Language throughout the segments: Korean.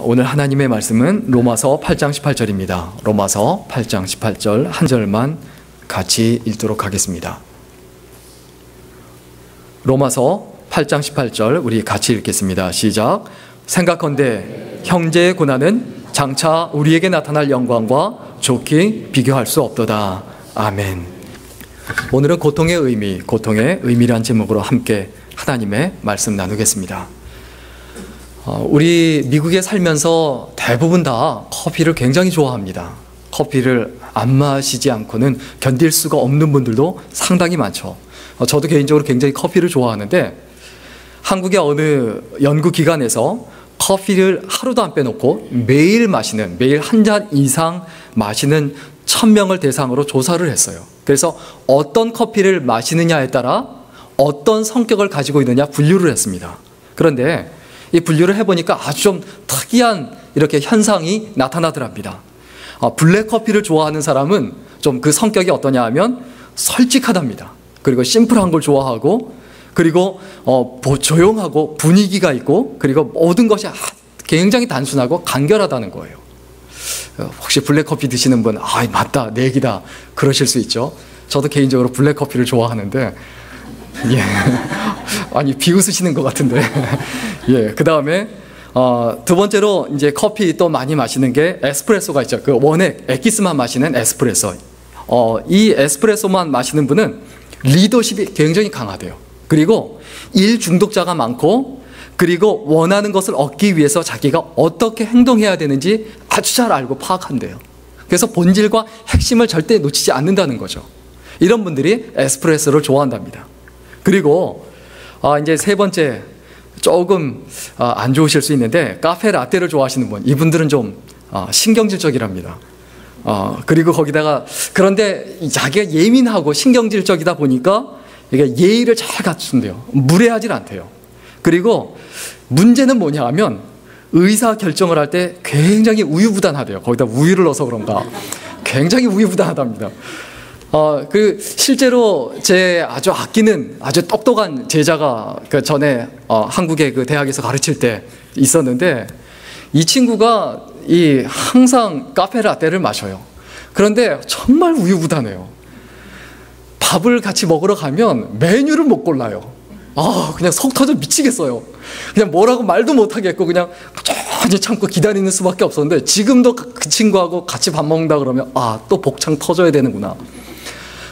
오늘 하나님의 말씀은 로마서 8장 18절입니다. 로마서 8장 18절 한 절만 같이 읽도록 하겠습니다. 로마서 8장 18절 우리 같이 읽겠습니다. 시작. 생각컨대 형제의 고난은 장차 우리에게 나타날 영광과 좋게 비교할 수 없도다. 아멘. 오늘은 고통의 의미란 제목으로 함께 하나님의 말씀 나누겠습니다. 우리 미국에 살면서 대부분 다 커피를 굉장히 좋아합니다. 커피를 안 마시지 않고는 견딜 수가 없는 분들도 상당히 많죠. 저도 개인적으로 굉장히 커피를 좋아하는데 한국의 어느 연구기관에서 커피를 하루도 안 빼놓고 매일 한 잔 이상 마시는 1000명을 대상으로 조사를 했어요. 그래서 어떤 커피를 마시느냐에 따라 어떤 성격을 가지고 있느냐 분류를 했습니다. 그런데 이 분류를 해보니까 아주 좀 특이한 이렇게 현상이 나타나더랍니다. 블랙 커피를 좋아하는 사람은 좀 그 성격이 어떠냐 하면 솔직하답니다. 그리고 심플한 걸 좋아하고, 그리고 조용하고 분위기가 있고, 그리고 모든 것이 굉장히 단순하고 간결하다는 거예요. 혹시 블랙 커피 드시는 분, 맞다, 내 얘기다 그러실 수 있죠. 저도 개인적으로 블랙 커피를 좋아하는데, 예. 아니, 비웃으시는 것 같은데. 예. 그 다음에, 두 번째로 이제 커피 또 많이 마시는 게 에스프레소가 있죠. 그 원액, 액기스만 마시는 에스프레소. 이 에스프레소만 마시는 분은 리더십이 굉장히 강하대요. 그리고 일 중독자가 많고, 그리고 원하는 것을 얻기 위해서 자기가 어떻게 행동해야 되는지 아주 잘 알고 파악한대요. 그래서 본질과 핵심을 절대 놓치지 않는다는 거죠. 이런 분들이 에스프레소를 좋아한답니다. 그리고 이제 세 번째, 조금 안 좋으실 수 있는데 카페 라떼를 좋아하시는 분, 이분들은 좀 신경질적이랍니다. 그리고 거기다가, 그런데 자기가 예민하고 신경질적이다 보니까 이게 예의를 잘 갖춘대요. 무례하진 않대요. 그리고 문제는 뭐냐 하면 의사 결정을 할 때 굉장히 우유부단하대요. 거기다 우유를 넣어서 그런가 굉장히 우유부단하답니다. 실제로 제 아주 아끼는 아주 똑똑한 제자가 그 전에 한국의 그 대학에서 가르칠 때 있었는데, 이 친구가 항상 카페 라떼를 마셔요. 그런데 정말 우유부단해요. 밥을 같이 먹으러 가면 메뉴를 못 골라요. 그냥 속 터져 미치겠어요. 그냥 뭐라고 말도 못 하겠고 그냥 조용히 참고 기다리는 수밖에 없었는데, 지금도 그 친구하고 같이 밥 먹는다 그러면 또 복창 터져야 되는구나.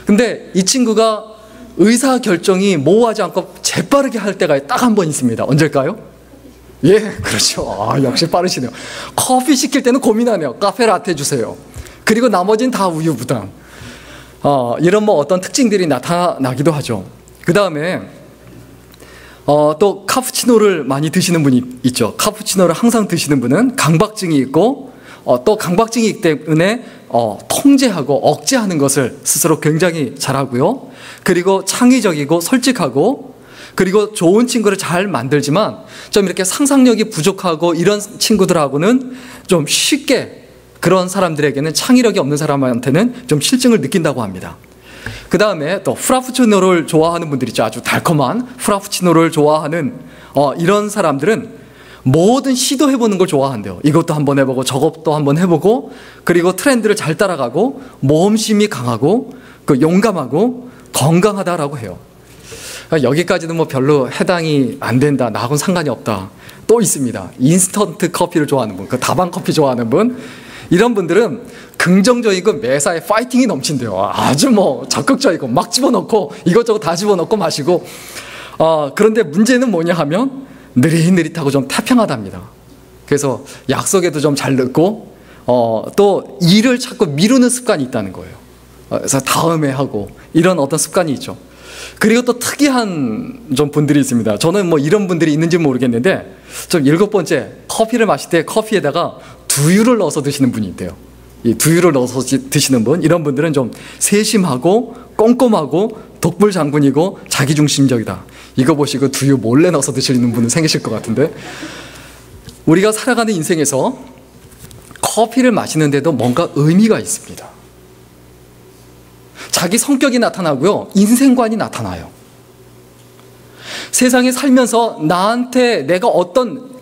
근데 이 친구가 의사 결정이 모호하지 않고 재빠르게 할 때가 딱 한 번 있습니다. 언제일까요? 예, 그렇죠. 역시 빠르시네요. 커피 시킬 때는 고민하네요. 카페 라떼 주세요. 그리고 나머지는 다 우유부단. 이런 어떤 특징들이 나타나기도 하죠. 그 다음에 또 카푸치노를 많이 드시는 분이 있죠. 카푸치노를 항상 드시는 분은 강박증이 있고, 또 강박증이 있기 때문에 통제하고 억제하는 것을 스스로 굉장히 잘하고요. 그리고 창의적이고 솔직하고, 그리고 좋은 친구를 잘 만들지만 좀 이렇게 상상력이 부족하고 이런 친구들하고는 좀 쉽게, 그런 사람들에게는 창의력이 없는 사람한테는 좀 실증을 느낀다고 합니다. 그 다음에 또 프라푸치노를 좋아하는 분들 있죠. 아주 달콤한 프라푸치노를 좋아하는 이런 사람들은 뭐든 시도해보는 걸 좋아한대요. 이것도 한번 해보고 저것도 한번 해보고, 그리고 트렌드를 잘 따라가고, 모험심이 강하고, 용감하고 건강하다라고 해요. 여기까지는 별로 해당이 안 된다, 나하고는 상관이 없다. 또 있습니다. 인스턴트 커피를 좋아하는 분, 다방 커피 좋아하는 분, 이런 분들은 긍정적이고 매사에 파이팅이 넘친대요. 아주 적극적이고 막 집어넣고 이것저것 다 집어넣고 마시고. 그런데 문제는 뭐냐 하면 느릿느릿하고 좀 태평하답니다. 그래서 약속에도 좀 잘 늦고, 또 일을 자꾸 미루는 습관이 있다는 거예요. 그래서 다음에 하고 이런 어떤 습관이 있죠. 그리고 또 특이한 좀 분들이 있습니다. 저는 이런 분들이 있는지 모르겠는데, 좀 7번째, 커피를 마실 때 커피에다가 두유를 넣어서 드시는 분이 있대요. 이 두유를 넣어서 드시는 분, 이런 분들은 좀 세심하고 꼼꼼하고 독불장군이고 자기중심적이다. 이거 보시고 두유 몰래 넣어서 드시는 분은 생기실 것 같은데, 우리가 살아가는 인생에서 커피를 마시는데도 뭔가 의미가 있습니다. 자기 성격이 나타나고요, 인생관이 나타나요. 세상에 살면서 나한테 내가 어떤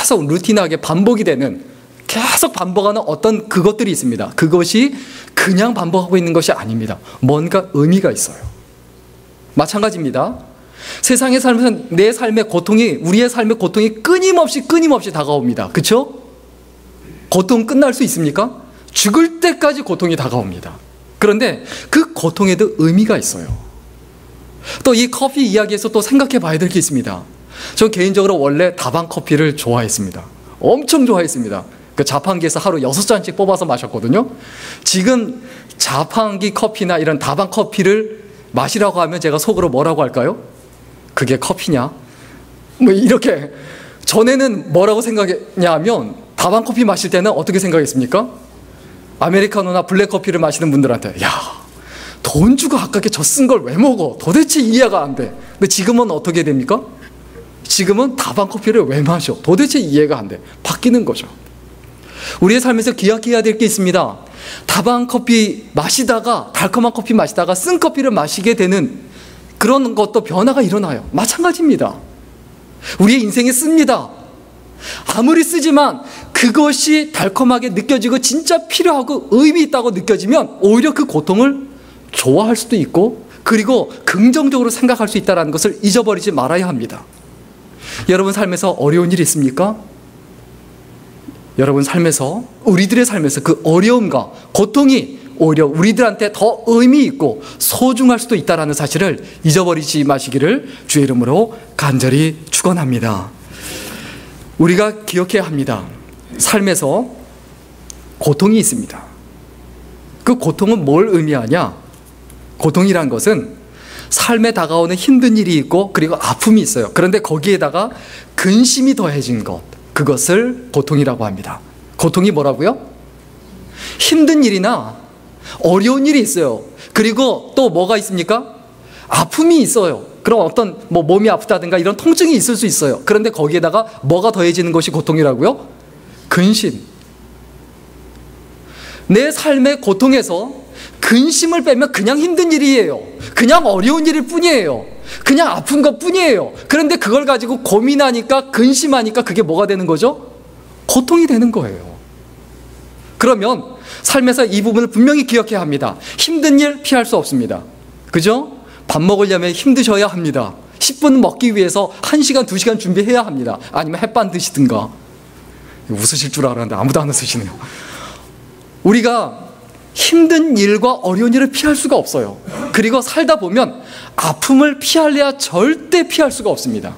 계속 루틴하게 반복이 되는, 계속 반복하는 어떤 그것들이 있습니다. 그것이 그냥 반복하고 있는 것이 아닙니다. 뭔가 의미가 있어요. 마찬가지입니다. 세상에 살면서 내 삶의 고통이, 우리의 삶의 고통이 끊임없이 다가옵니다. 그렇죠? 고통 끝날 수 있습니까? 죽을 때까지 고통이 다가옵니다. 그런데 그 고통에도 의미가 있어요. 또 이 커피 이야기에서 또 생각해 봐야 될 게 있습니다. 저 개인적으로 원래 다방 커피를 좋아했습니다. 엄청 좋아했습니다. 그 자판기에서 하루 6잔씩 뽑아서 마셨거든요. 지금 자판기 커피나 이런 다방 커피를 마시라고 하면 제가 속으로 뭐라고 할까요? 그게 커피냐? 뭐 이렇게. 전에는 뭐라고 생각했냐면, 다방 커피 마실 때는 어떻게 생각했습니까? 아메리카노나 블랙커피를 마시는 분들한테, 야, 돈 주고 아깝게 저 쓴 걸 왜 먹어? 도대체 이해가 안 돼. 근데 지금은 어떻게 됩니까? 지금은 다방 커피를 왜 마셔? 도대체 이해가 안 돼. 바뀌는 거죠. 우리의 삶에서 기억해야 될 게 있습니다. 다방 커피 마시다가, 달콤한 커피 마시다가 쓴 커피를 마시게 되는 그런 것도 변화가 일어나요. 마찬가지입니다. 우리의 인생에 씁니다. 아무리 쓰지만 그것이 달콤하게 느껴지고 진짜 필요하고 의미 있다고 느껴지면 오히려 그 고통을 좋아할 수도 있고, 그리고 긍정적으로 생각할 수 있다는 것을 잊어버리지 말아야 합니다. 여러분 삶에서 어려운 일이 있습니까? 여러분 삶에서, 우리들의 삶에서 그 어려움과 고통이 오히려 우리들한테 더 의미 있고 소중할 수도 있다는 사실을 잊어버리지 마시기를 주의 이름으로 간절히 축원합니다. 우리가 기억해야 합니다. 삶에서 고통이 있습니다. 그 고통은 뭘 의미하냐? 고통이란 것은 삶에 다가오는 힘든 일이 있고, 그리고 아픔이 있어요. 그런데 거기에다가 근심이 더해진 것, 그것을 고통이라고 합니다. 고통이 뭐라고요? 힘든 일이나 어려운 일이 있어요. 그리고 또 뭐가 있습니까? 아픔이 있어요. 그럼 어떤 몸이 아프다든가 이런 통증이 있을 수 있어요. 그런데 거기에다가 뭐가 더해지는 것이 고통이라고요? 근심. 내 삶의 고통에서 근심을 빼면 그냥 힘든 일이에요. 그냥 어려운 일일 뿐이에요. 그냥 아픈 것 뿐이에요. 그런데 그걸 가지고 고민하니까, 근심하니까 그게 뭐가 되는 거죠? 고통이 되는 거예요. 그러면 삶에서 이 부분을 분명히 기억해야 합니다. 힘든 일 피할 수 없습니다. 그죠? 밥 먹으려면 힘드셔야 합니다. 10분 먹기 위해서 1시간, 2시간 준비해야 합니다. 아니면 햇반 드시든가. 웃으실 줄 알았는데 아무도 안 웃으시네요. 우리가 힘든 일과 어려운 일을 피할 수가 없어요. 그리고 살다 보면 아픔을 피할래야 절대 피할 수가 없습니다.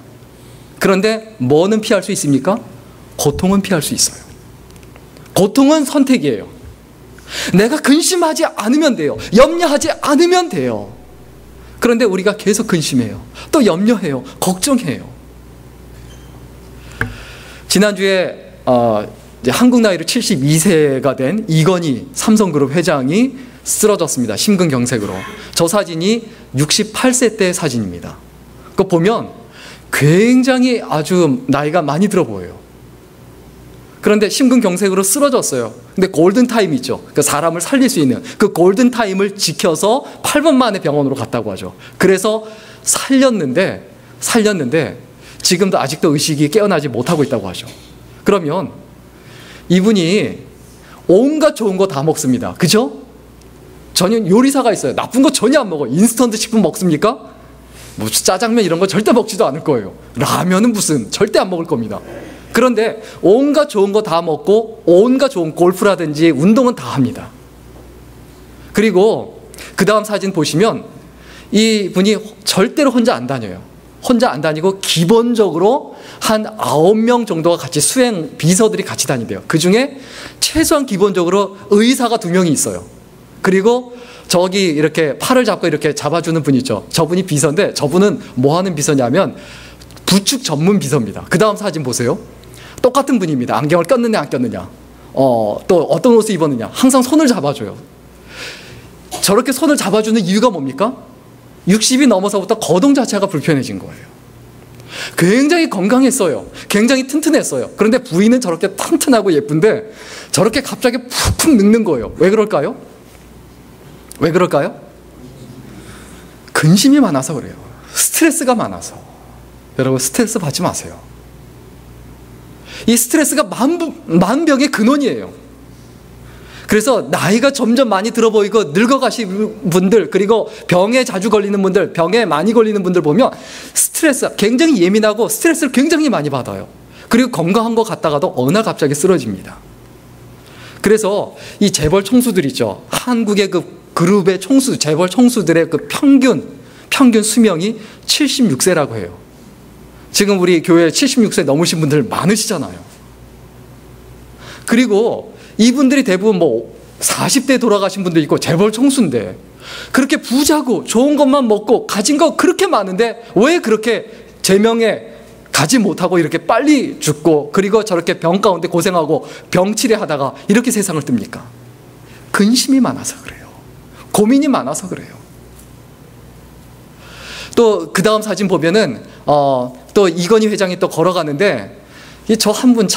그런데 뭐는 피할 수 있습니까? 고통은 피할 수 있어요. 고통은 선택이에요. 내가 근심하지 않으면 돼요. 염려하지 않으면 돼요. 그런데 우리가 계속 근심해요. 또 염려해요. 걱정해요. 지난주에 이제 한국 나이로 72세가 된 이건희 삼성그룹 회장이 쓰러졌습니다. 심근경색으로. 저 사진이 68세 때 사진입니다. 그거 보면 굉장히 아주 나이가 많이 들어 보여요. 그런데 심근경색으로 쓰러졌어요. 근데 골든타임 있죠. 그 사람을 살릴 수 있는 그 골든타임을 지켜서 8분 만에 병원으로 갔다고 하죠. 그래서 살렸는데 지금도 아직도 의식이 깨어나지 못하고 있다고 하죠. 그러면 이분이 온갖 좋은 거 다 먹습니다. 그죠? 전혀 요리사가 있어요. 나쁜 거 전혀 안 먹어요. 인스턴트 식품 먹습니까? 뭐 짜장면 이런 거 절대 먹지도 않을 거예요. 라면은 무슨 절대 안 먹을 겁니다. 그런데 온갖 좋은 거 다 먹고 온갖 좋은 골프라든지 운동은 다 합니다. 그리고 그 다음 사진 보시면 이분이 절대로 혼자 안 다녀요. 혼자 안 다니고 기본적으로 한 9명 정도가 같이 수행 비서들이 같이 다닌대요. 그 중에 최소한 기본적으로 의사가 2명이 있어요. 그리고 저기 이렇게 팔을 잡고 이렇게 잡아주는 분 있죠. 저분이 비서인데 저분은 뭐 하는 비서냐면 부축 전문 비서입니다. 그 다음 사진 보세요. 똑같은 분입니다. 안경을 꼈느냐 안 꼈느냐, 또 어떤 옷을 입었느냐, 항상 손을 잡아줘요. 저렇게 손을 잡아주는 이유가 뭡니까? 60이 넘어서부터 거동 자체가 불편해진 거예요. 굉장히 건강했어요. 굉장히 튼튼했어요. 그런데 부인은 저렇게 튼튼하고 예쁜데 저렇게 갑자기 푹푹 늙는 거예요. 왜 그럴까요? 왜 그럴까요? 근심이 많아서 그래요. 스트레스가 많아서. 여러분 스트레스 받지 마세요. 이 스트레스가 만병의 근원이에요. 그래서 나이가 점점 많이 들어 보이고 늙어가신 분들, 그리고 병에 자주 걸리는 분들, 병에 많이 걸리는 분들 보면 스트레스 굉장히 예민하고 스트레스를 굉장히 많이 받아요. 그리고 건강한 것 같다가도 어느 날 갑자기 쓰러집니다. 그래서 이 재벌 총수들 있죠. 한국의 그 그룹의 총수, 재벌 총수들의 그 평균 수명이 76세라고 해요. 지금 우리 교회에 76세 넘으신 분들 많으시잖아요. 그리고 이분들이 대부분 뭐 40대 돌아가신 분도 있고 재벌 총수인데, 그렇게 부자고 좋은 것만 먹고 가진 거 그렇게 많은데 왜 그렇게 제명에 가지 못하고 이렇게 빨리 죽고, 그리고 저렇게 병 가운데 고생하고 병치레하다가 이렇게 세상을 뜹니까? 근심이 많아서 그래요. 고민이 많아서 그래요. 또 그 다음 사진 보면은 또 이건희 회장이 또 걸어가는데, 저 한 분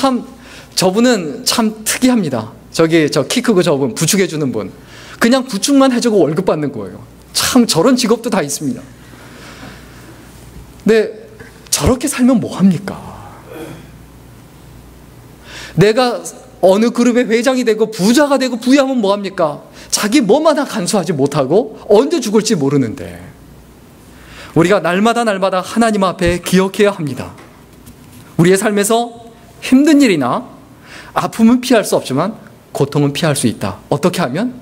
저분은 참 특이합니다. 저 키 크고 저분 부축해 주는 분, 그냥 부축만 해주고 월급 받는 거예요. 참 저런 직업도 다 있습니다. 근데 저렇게 살면 뭐 합니까? 내가 어느 그룹의 회장이 되고 부자가 되고 부유하면 뭐 합니까? 자기 몸 하나 간수하지 못하고 언제 죽을지 모르는데, 우리가 날마다 하나님 앞에 기억해야 합니다. 우리의 삶에서 힘든 일이나 아픔은 피할 수 없지만 고통은 피할 수 있다. 어떻게 하면?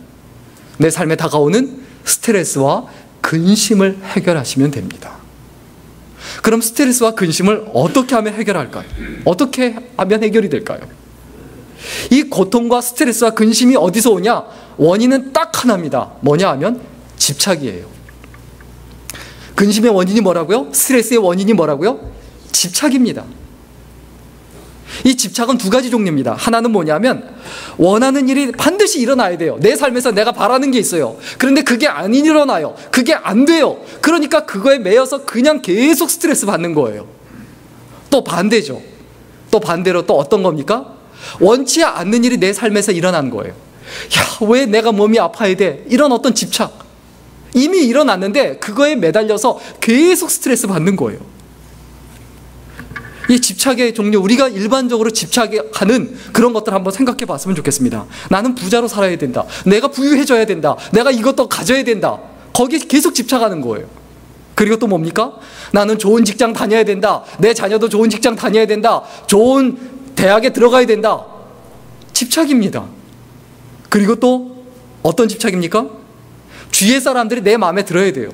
내 삶에 다가오는 스트레스와 근심을 해결하시면 됩니다. 그럼 스트레스와 근심을 어떻게 하면 해결할까요? 어떻게 하면 해결이 될까요? 이 고통과 스트레스와 근심이 어디서 오냐? 원인은 딱 하나입니다. 뭐냐 하면 집착이에요. 근심의 원인이 뭐라고요? 스트레스의 원인이 뭐라고요? 집착입니다. 이 집착은 두 가지 종류입니다. 하나는 뭐냐면, 원하는 일이 반드시 일어나야 돼요. 내 삶에서 내가 바라는 게 있어요. 그런데 그게 안 일어나요. 그게 안 돼요. 그러니까 그거에 매여서 그냥 계속 스트레스 받는 거예요. 또 반대죠. 또 반대로 또 어떤 겁니까? 원치 않는 일이 내 삶에서 일어나는 거예요. 야, 왜 내가 몸이 아파야 돼? 이런 어떤 집착. 이미 일어났는데 그거에 매달려서 계속 스트레스 받는 거예요. 이 집착의 종류, 우리가 일반적으로 집착하는 그런 것들 한번 생각해 봤으면 좋겠습니다. 나는 부자로 살아야 된다. 내가 부유해져야 된다. 내가 이것도 가져야 된다. 거기에 계속 집착하는 거예요. 그리고 또 뭡니까? 나는 좋은 직장 다녀야 된다. 내 자녀도 좋은 직장 다녀야 된다. 좋은 대학에 들어가야 된다. 집착입니다. 그리고 또 어떤 집착입니까? 주위의 사람들이 내 마음에 들어야 돼요.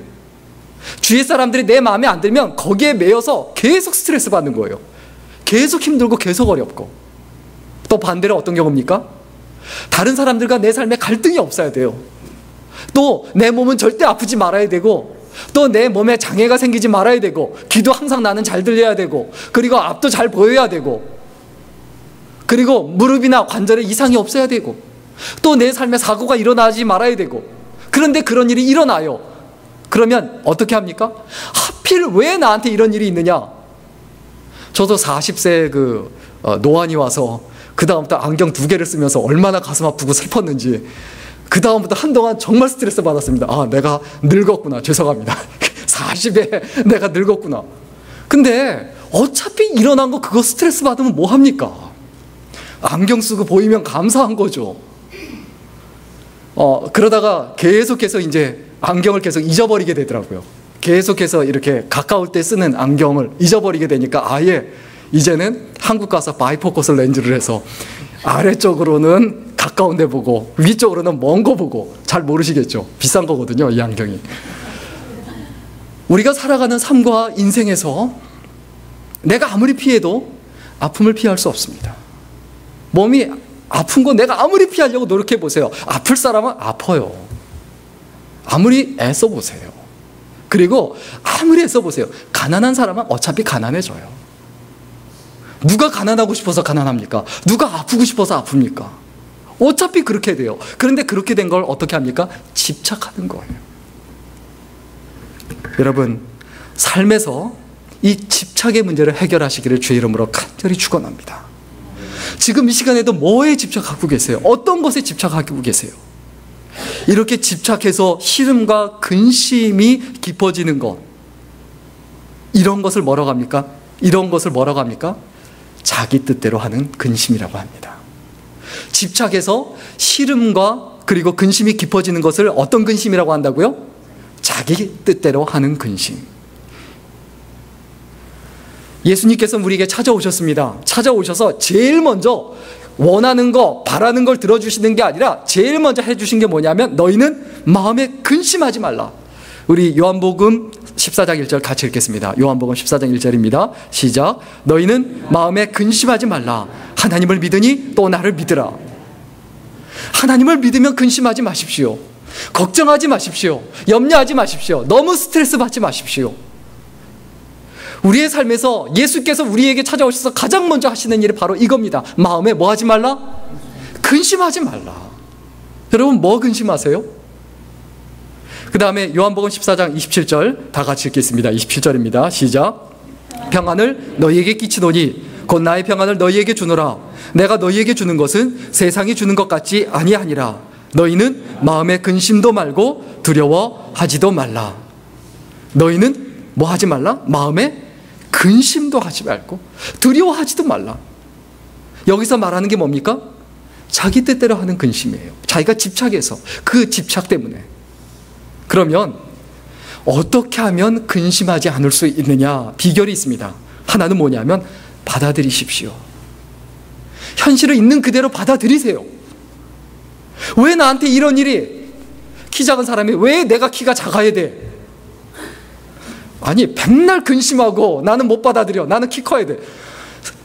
주위의 사람들이 내 마음에 안 들면 거기에 매여서 계속 스트레스 받는 거예요. 계속 힘들고 계속 어렵고. 또 반대로 어떤 경우입니까? 다른 사람들과 내 삶에 갈등이 없어야 돼요. 또 내 몸은 절대 아프지 말아야 되고, 또 내 몸에 장애가 생기지 말아야 되고, 귀도 항상 나는 잘 들려야 되고, 그리고 앞도 잘 보여야 되고, 그리고 무릎이나 관절에 이상이 없어야 되고, 또 내 삶에 사고가 일어나지 말아야 되고. 그런데 그런 일이 일어나요. 그러면 어떻게 합니까? 하필 왜 나한테 이런 일이 있느냐? 저도 40세 노안이 와서 그 다음부터 안경 2개를 쓰면서 얼마나 가슴 아프고 슬펐는지, 그 다음부터 한동안 정말 스트레스 받았습니다. 아, 내가 늙었구나. 죄송합니다. 40에 내가 늙었구나. 근데 어차피 일어난 거 그거 스트레스 받으면 뭐 합니까? 안경 쓰고 보이면 감사한 거죠. 그러다가 계속해서 이제 안경을 계속 잊어버리게 되더라고요. 계속해서 이렇게 가까울 때 쓰는 안경을 잊어버리게 되니까 아예 이제는 한국 가서 바이포커스 렌즈를 해서 아래쪽으로는 가까운 데 보고 위쪽으로는 먼 거 보고. 잘 모르시겠죠? 비싼 거거든요, 이 안경이. 우리가 살아가는 삶과 인생에서 내가 아무리 피해도 아픔을 피할 수 없습니다. 몸이 아픈 거 내가 아무리 피하려고 노력해 보세요. 아플 사람은 아파요. 아무리 애써 보세요. 그리고 아무리 애써 보세요. 가난한 사람은 어차피 가난해져요. 누가 가난하고 싶어서 가난합니까? 누가 아프고 싶어서 아픕니까? 어차피 그렇게 돼요. 그런데 그렇게 된 걸 어떻게 합니까? 집착하는 거예요. 여러분, 삶에서 이 집착의 문제를 해결하시기를 주의 이름으로 간절히 축원합니다. 지금 이 시간에도 뭐에 집착하고 계세요? 어떤 것에 집착하고 계세요? 이렇게 집착해서 시름과 근심이 깊어지는 것, 이런 것을 뭐라고 합니까? 이런 것을 뭐라고 합니까? 자기 뜻대로 하는 근심이라고 합니다. 집착해서 시름과 그리고 근심이 깊어지는 것을 어떤 근심이라고 한다고요? 자기 뜻대로 하는 근심. 예수님께서 우리에게 찾아오셨습니다. 찾아오셔서 제일 먼저 원하는 거, 바라는 걸 들어주시는 게 아니라 제일 먼저 해주신 게 뭐냐면 너희는 마음에 근심하지 말라. 우리 요한복음 14장 1절 같이 읽겠습니다. 요한복음 14장 1절입니다. 시작. 너희는 마음에 근심하지 말라. 하나님을 믿으니 또 나를 믿으라. 하나님을 믿으면 근심하지 마십시오. 걱정하지 마십시오. 염려하지 마십시오. 너무 스트레스 받지 마십시오. 우리의 삶에서 예수께서 우리에게 찾아오셔서 가장 먼저 하시는 일이 바로 이겁니다. 마음에 뭐 하지 말라? 근심하지 말라. 여러분 뭐 근심하세요? 그 다음에 요한복음 14장 27절 다 같이 읽겠습니다. 27절입니다. 시작. 평안을 너희에게 끼치노니 곧 나의 평안을 너희에게 주노라. 내가 너희에게 주는 것은 세상이 주는 것 같지 아니하니라. 너희는 마음에 근심도 말고 두려워하지도 말라. 너희는 뭐 하지 말라? 마음에 근심도 하지 말고 두려워하지도 말라. 여기서 말하는 게 뭡니까? 자기 뜻대로 하는 근심이에요. 자기가 집착해서, 그 집착 때문에. 그러면 어떻게 하면 근심하지 않을 수 있느냐? 비결이 있습니다. 하나는 뭐냐면 받아들이십시오. 현실을 있는 그대로 받아들이세요. 왜 나한테 이런 일이, 키 작은 사람이 왜 내가 키가 작아야 돼? 아니, 백날 근심하고 나는 못 받아들여. 나는 키 커야 돼.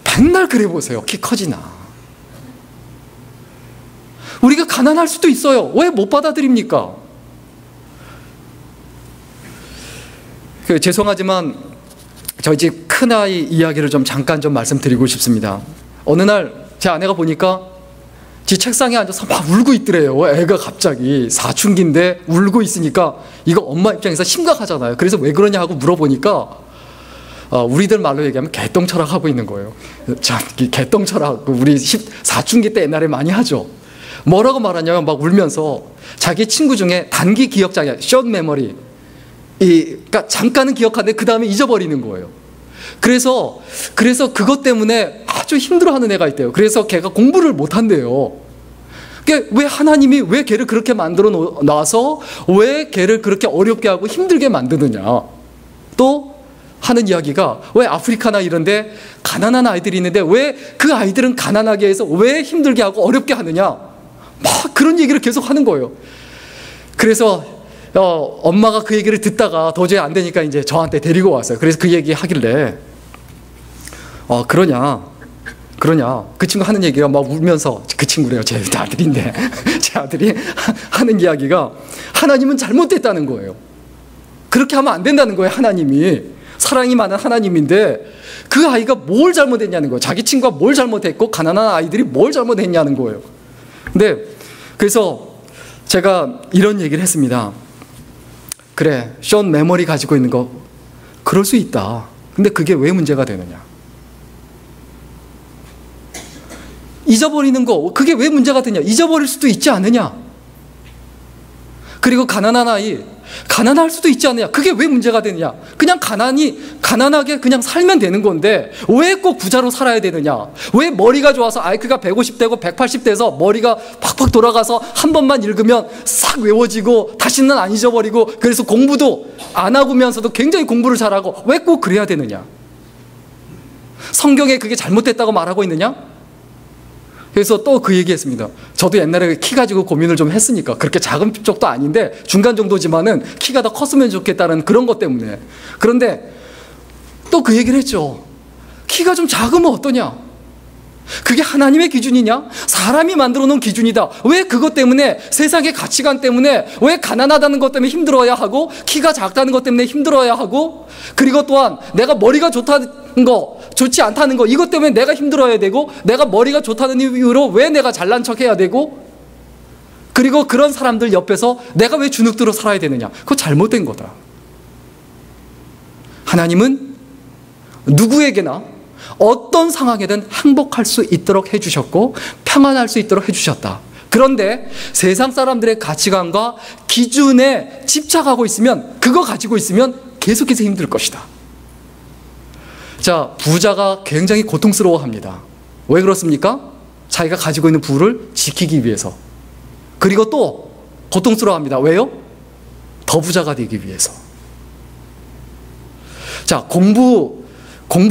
백날 그래 보세요. 키 커지나. 우리가 가난할 수도 있어요. 왜 못 받아들입니까? 죄송하지만 저희 집 큰아이 이야기를 좀 잠깐 좀 말씀드리고 싶습니다. 어느 날 제 아내가 보니까 지 책상에 앉아서 막 울고 있더래요. 애가 갑자기 사춘기인데 울고 있으니까 이거 엄마 입장에서 심각하잖아요. 그래서 왜 그러냐 하고 물어보니까 우리들 말로 얘기하면 개똥철학 하고 있는 거예요. 참, 개똥철학 우리 사춘기 때 옛날에 많이 하죠. 뭐라고 말하냐면 막 울면서 자기 친구 중에 단기 기억장애, 숏 메모리, 그러니까 잠깐은 기억하는데 그 다음에 잊어버리는 거예요. 그래서 그것 때문에 아주 힘들어하는 애가 있대요. 그래서 걔가 공부를 못 한대요. 왜 하나님이 왜 걔를 그렇게 만들어 놔서 왜 걔를 그렇게 어렵게 하고 힘들게 만드느냐. 또 하는 이야기가 왜 아프리카나 이런데 가난한 아이들이 있는데 왜 그 아이들은 가난하게 해서 왜 힘들게 하고 어렵게 하느냐. 막 그런 얘기를 계속 하는 거예요. 그래서 엄마가 그 얘기를 듣다가 도저히 안 되니까 이제 저한테 데리고 왔어요. 그래서 그 얘기 하길래 그러냐. 그 친구 하는 얘기가 막 울면서, 그 친구래요. 제 아들인데 제 아들이 하는 이야기가 하나님은 잘못됐다는 거예요. 그렇게 하면 안 된다는 거예요. 하나님이 사랑이 많은 하나님인데 그 아이가 뭘 잘못했냐는 거예요. 자기 친구가 뭘 잘못했고 가난한 아이들이 뭘 잘못했냐는 거예요. 근데 그래서 제가 이런 얘기를 했습니다. 그래, 숏 메모리 가지고 있는 거 그럴 수 있다. 근데 그게 왜 문제가 되느냐? 잊어버리는 거 그게 왜 문제가 되냐? 잊어버릴 수도 있지 않느냐? 그리고 가난한 아이 가난할 수도 있지 않느냐? 그게 왜 문제가 되느냐? 그냥 가난하게 그냥 살면 되는 건데 왜 꼭 부자로 살아야 되느냐? 왜 머리가 좋아서 IQ가 150되고 180 돼서 머리가 팍팍 돌아가서 한 번만 읽으면 싹 외워지고 다시는 안 잊어버리고 그래서 공부도 안 하고면서도 굉장히 공부를 잘하고 왜 꼭 그래야 되느냐? 성경에 그게 잘못됐다고 말하고 있느냐? 그래서 또 그 얘기했습니다. 저도 옛날에 키 가지고 고민을 좀 했으니까 그렇게 작은 쪽도 아닌데 중간 정도지만은 키가 더 컸으면 좋겠다는 그런 것 때문에. 그런데 또 그 얘기를 했죠. 키가 좀 작으면 어떠냐? 그게 하나님의 기준이냐? 사람이 만들어 놓은 기준이다. 왜 그것 때문에 세상의 가치관 때문에 왜 가난하다는 것 때문에 힘들어야 하고 키가 작다는 것 때문에 힘들어야 하고 그리고 또한 내가 머리가 좋다는 거 좋지 않다는 거 이것 때문에 내가 힘들어야 되고 내가 머리가 좋다는 이유로 왜 내가 잘난 척 해야 되고 그리고 그런 사람들 옆에서 내가 왜 주눅들어 살아야 되느냐? 그거 잘못된 거다. 하나님은 누구에게나 어떤 상황에든 행복할 수 있도록 해주셨고 평안할 수 있도록 해주셨다. 그런데 세상 사람들의 가치관과 기준에 집착하고 있으면 그거 가지고 있으면 계속해서 힘들 것이다. 자, 부자가 굉장히 고통스러워합니다. 왜 그렇습니까? 자기가 가지고 있는 부를 지키기 위해서. 그리고 또 고통스러워합니다. 왜요? 더 부자가 되기 위해서. 자, 공부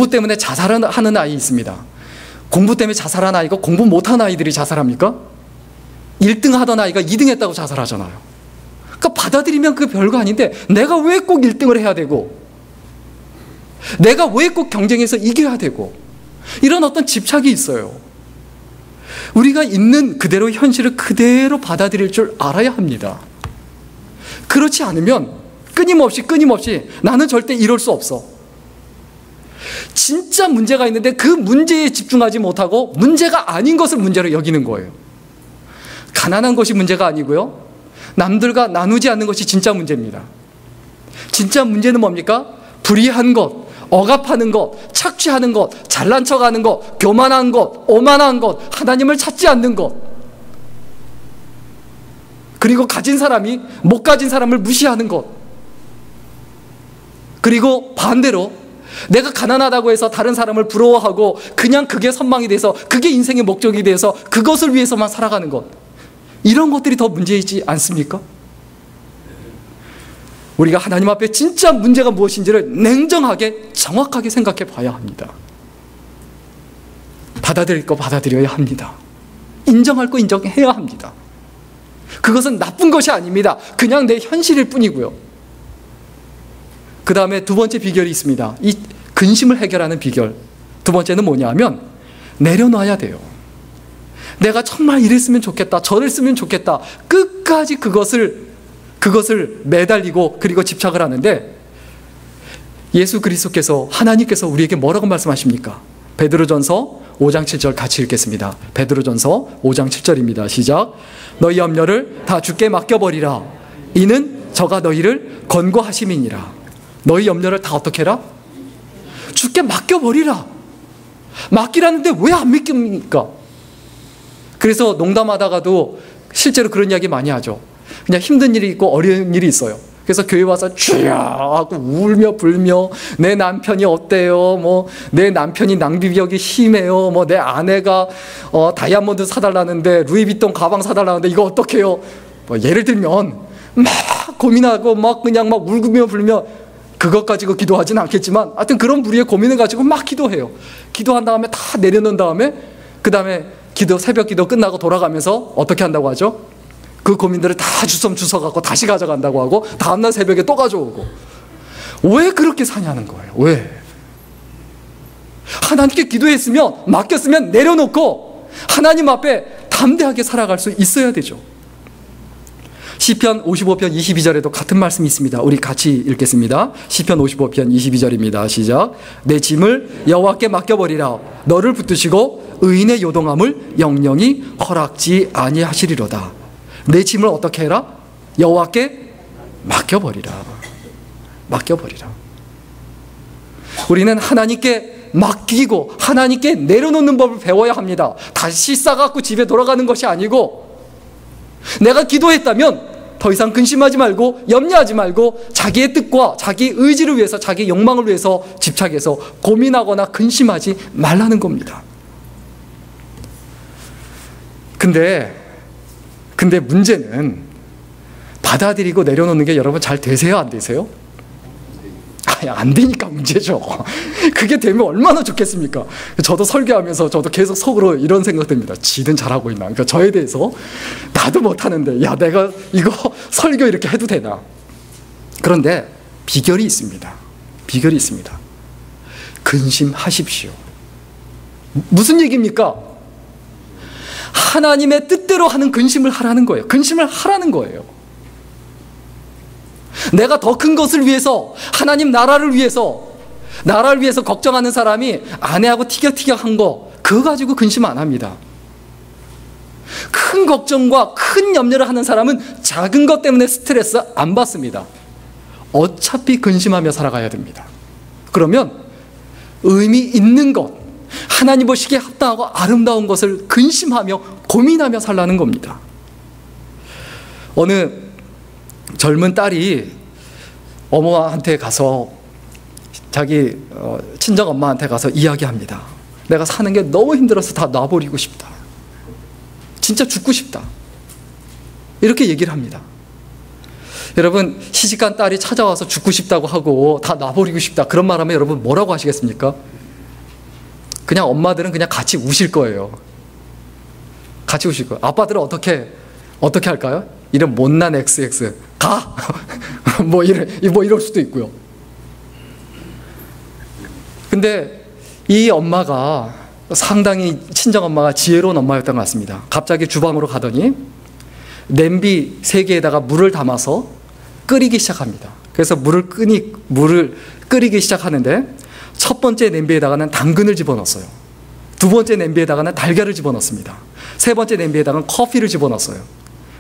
때문에 자살하는 아이 있습니다. 공부 때문에 자살한 아이가 공부 못한 아이들이 자살합니까? 1등 하던 아이가 2등 했다고 자살하잖아요. 그러니까 받아들이면 그게 별거 아닌데 내가 왜 꼭 1등을 해야 되고 내가 왜 꼭 경쟁에서 이겨야 되고 이런 어떤 집착이 있어요. 우리가 있는 그대로 현실을 그대로 받아들일 줄 알아야 합니다. 그렇지 않으면 끊임없이 나는 절대 이럴 수 없어. 진짜 문제가 있는데 그 문제에 집중하지 못하고 문제가 아닌 것을 문제로 여기는 거예요. 가난한 것이 문제가 아니고요. 남들과 나누지 않는 것이 진짜 문제입니다. 진짜 문제는 뭡니까? 불의한 것, 억압하는 것, 착취하는 것, 잘난 척하는 것, 교만한 것, 오만한 것, 하나님을 찾지 않는 것. 그리고 가진 사람이 못 가진 사람을 무시하는 것. 그리고 반대로 내가 가난하다고 해서 다른 사람을 부러워하고 그냥 그게 선망이 돼서 그게 인생의 목적이 돼서 그것을 위해서만 살아가는 것. 이런 것들이 더 문제이지 않습니까? 우리가 하나님 앞에 진짜 문제가 무엇인지를 냉정하게 정확하게 생각해 봐야 합니다. 받아들일 거 받아들여야 합니다. 인정할 거 인정해야 합니다. 그것은 나쁜 것이 아닙니다. 그냥 내 현실일 뿐이고요. 그 다음에 두 번째 비결이 있습니다. 이 근심을 해결하는 비결. 두 번째는 뭐냐 하면 내려놔야 돼요. 내가 정말 이랬으면 좋겠다, 저랬으면 좋겠다. 끝까지 그것을 매달리고 그리고 집착을 하는데 예수 그리스도께서 하나님께서 우리에게 뭐라고 말씀하십니까? 베드로전서 5장 7절 같이 읽겠습니다. 베드로전서 5장 7절입니다. 시작. 너희 염려를 다 주께 맡겨버리라. 이는 저가 너희를 권고하심이니라. 너희 염려를 다 어떻게 해라? 주께 맡겨버리라. 맡기라는데 왜 안 믿깁니까? 그래서 농담하다가도 실제로 그런 이야기 많이 하죠. 그냥 힘든 일이 있고 어려운 일이 있어요. 그래서 교회 와서 주여 하고 울며 불며 내 남편이 어때요? 뭐 내 남편이 낭비벽이 심해요. 뭐 내 아내가 다이아몬드 사달라는데 루이비통 가방 사달라는데 이거 어떡해요? 뭐 예를 들면 막 고민하고 막 그냥 막 울며 불며 그것 가지고 기도하진 않겠지만 하여튼 그런 부류의 고민을 가지고 막 기도해요. 기도한 다음에 다 내려놓은 다음에 그 다음에 새벽 기도 끝나고 돌아가면서 어떻게 한다고 하죠? 그 고민들을 다 주워갖고 다시 가져간다고 하고 다음날 새벽에 또 가져오고. 왜 그렇게 사냐는 거예요. 왜? 하나님께 기도했으면 맡겼으면 내려놓고 하나님 앞에 담대하게 살아갈 수 있어야 되죠. 시편 55편 22절에도 같은 말씀이 있습니다. 우리 같이 읽겠습니다. 시편 55편 22절입니다. 시작. 내 짐을 여호와께 맡겨버리라. 너를 붙드시고 의인의 요동함을 영영히 허락지 아니하시리로다. 내 짐을 어떻게 해라? 여호와께 맡겨버리라. 맡겨버리라. 우리는 하나님께 맡기고 하나님께 내려놓는 법을 배워야 합니다. 다시 싸갖고 집에 돌아가는 것이 아니고 내가 기도했다면 더 이상 근심하지 말고 염려하지 말고 자기의 뜻과 자기 의지를 위해서 자기 욕망을 위해서 집착해서 고민하거나 근심하지 말라는 겁니다. 근데 문제는 받아들이고 내려놓는 게 여러분 잘 되세요? 안 되세요? 안 되니까 문제죠. 그게 되면 얼마나 좋겠습니까? 저도 설교하면서 저도 계속 속으로 이런 생각 듭니다. 지는 잘하고 있나? 그러니까 저에 대해서 나도 못하는데 야 내가 이거 설교 이렇게 해도 되나? 그런데 비결이 있습니다. 비결이 있습니다. 근심하십시오. 무슨 얘기입니까? 하나님의 뜻대로 하는 근심을 하라는 거예요. 근심을 하라는 거예요. 내가 더 큰 것을 위해서 하나님 나라를 위해서 걱정하는 사람이 아내하고 티격태격한 거 그거 가지고 근심 안 합니다. 큰 걱정과 큰 염려를 하는 사람은 작은 것 때문에 스트레스 안 받습니다. 어차피 근심하며 살아가야 됩니다. 그러면 의미 있는 것, 하나님 보시기에 합당하고 아름다운 것을 근심하며 고민하며 살라는 겁니다. 어느 젊은 딸이 어머한테 가서 자기 친정 엄마한테 가서 이야기합니다. 내가 사는 게 너무 힘들어서 다 놔버리고 싶다. 진짜 죽고 싶다. 이렇게 얘기를 합니다. 여러분, 시집간 딸이 찾아와서 죽고 싶다고 하고 다 놔버리고 싶다, 그런 말 하면 여러분 뭐라고 하시겠습니까? 그냥 엄마들은 그냥 같이 우실 거예요. 같이 우실 거예요. 아빠들은 어떻게 할까요? 이런 못난 XX 가! 뭐 이럴 수도 있고요. 근데 이 엄마가 상당히 친정엄마가 지혜로운 엄마였던 것 같습니다. 갑자기 주방으로 가더니 냄비 3개에다가 물을 담아서 끓이기 시작합니다. 그래서 물을 끓이기 시작하는데 첫 번째 냄비에다가는 당근을 집어넣었어요. 두 번째 냄비에다가는 달걀을 집어넣습니다. 세 번째 냄비에다가는 커피를 집어넣었어요.